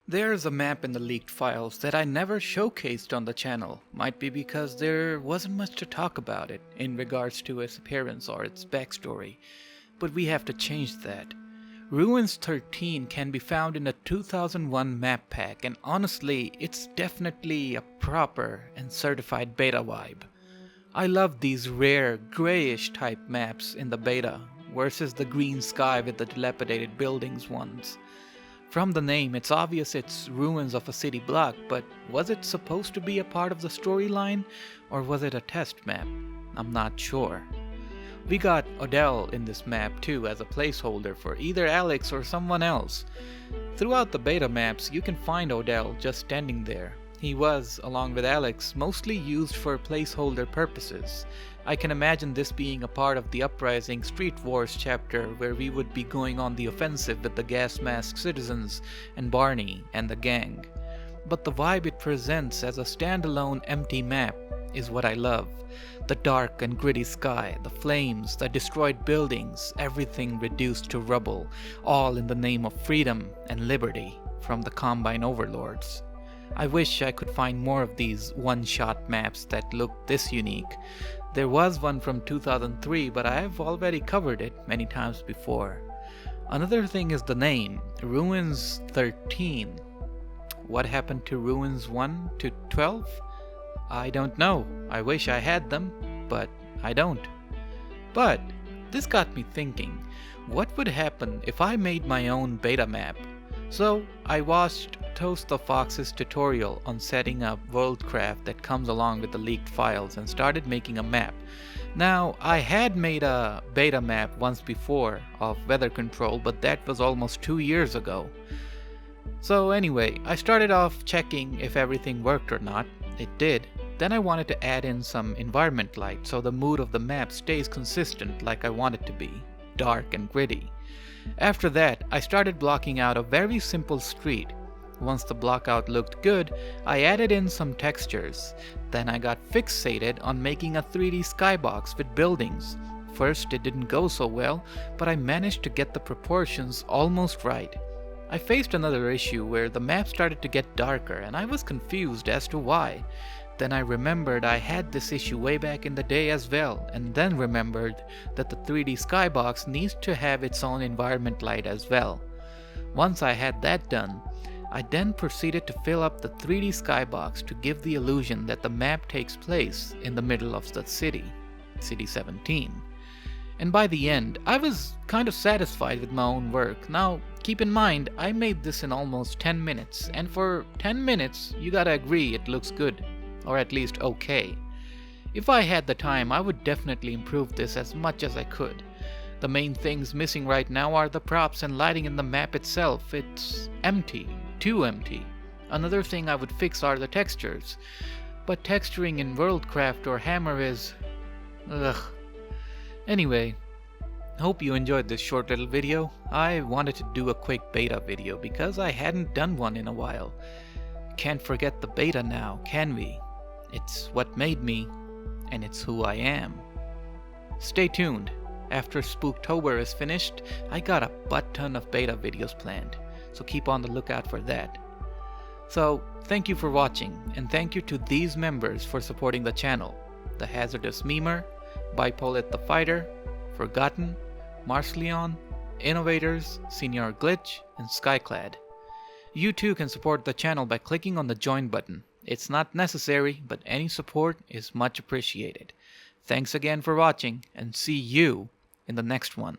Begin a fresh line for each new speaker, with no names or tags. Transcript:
There's a map in the leaked files that I never showcased on the channel. Might be because there wasn't much to talk about it in regards to its appearance or its backstory, but we have to change that. Ruins13 can be found in a 2001 map pack, and honestly, it's definitely a proper and certified beta vibe. I love these rare, grayish type maps in the beta versus the green sky with the dilapidated buildings ones. From the name, it's obvious it's ruins of a city block, but was it supposed to be a part of the storyline, or was it a test map? I'm not sure. We got Odell in this map too as a placeholder for either Alex or someone else. Throughout the beta maps, you can find Odell just standing there. He was, along with Alex, mostly used for placeholder purposes. I can imagine this being a part of the Uprising Street Wars chapter where we would be going on the offensive with the gas mask citizens and Barney and the gang. But the vibe it presents as a standalone empty map is what I love. The dark and gritty sky, the flames, the destroyed buildings, everything reduced to rubble, all in the name of freedom and liberty from the Combine overlords. I wish I could find more of these one-shot maps that look this unique. There was one from 2003, but I have already covered it many times before. Another thing is the name, Ruins13. What happened to Ruins 1 to 12? I don't know. I wish I had them, but I don't. But this got me thinking, what would happen if I made my own beta map? So I watched Toast the Fox's tutorial on setting up Worldcraft that comes along with the leaked files and started making a map. Now, I had made a beta map once before of weather control, but that was almost 2 years ago. So anyway, I started off checking if everything worked or not. It did. Then I wanted to add in some environment light so the mood of the map stays consistent like I want it to be, dark and gritty. After that, I started blocking out a very simple street. Once the blockout looked good, I added in some textures. Then I got fixated on making a 3D skybox with buildings. First it didn't go so well, but I managed to get the proportions almost right. I faced another issue where the map started to get darker and I was confused as to why. Then I remembered I had this issue way back in the day as well, and then remembered that the 3D skybox needs to have its own environment light as well. Once I had that done, I then proceeded to fill up the 3D skybox to give the illusion that the map takes place in the middle of the city, City 17. And by the end, I was kind of satisfied with my own work. Now, keep in mind, I made this in almost 10 minutes, and for 10 minutes, you gotta agree it looks good. Or at least okay. If I had the time, I would definitely improve this as much as I could. The main things missing right now are the props and lighting in the map itself. It's empty, too empty. Another thing I would fix are the textures. But texturing in Worldcraft or Hammer is... ugh. Anyway, hope you enjoyed this short little video. I wanted to do a quick beta video because I hadn't done one in a while. Can't forget the beta now, can we? It's what made me, and it's who I am. Stay tuned. After Spooktober is finished, I got a butt ton of beta videos planned, so keep on the lookout for that. So, thank you for watching, and thank you to these members for supporting the channel. The Hazardous Memer, Bipolet the Fighter, Forgotten, Marsleon, Innovators, Senior Glitch, and Skyclad. You too can support the channel by clicking on the join button. It's not necessary, but any support is much appreciated. Thanks again for watching, and see you in the next one.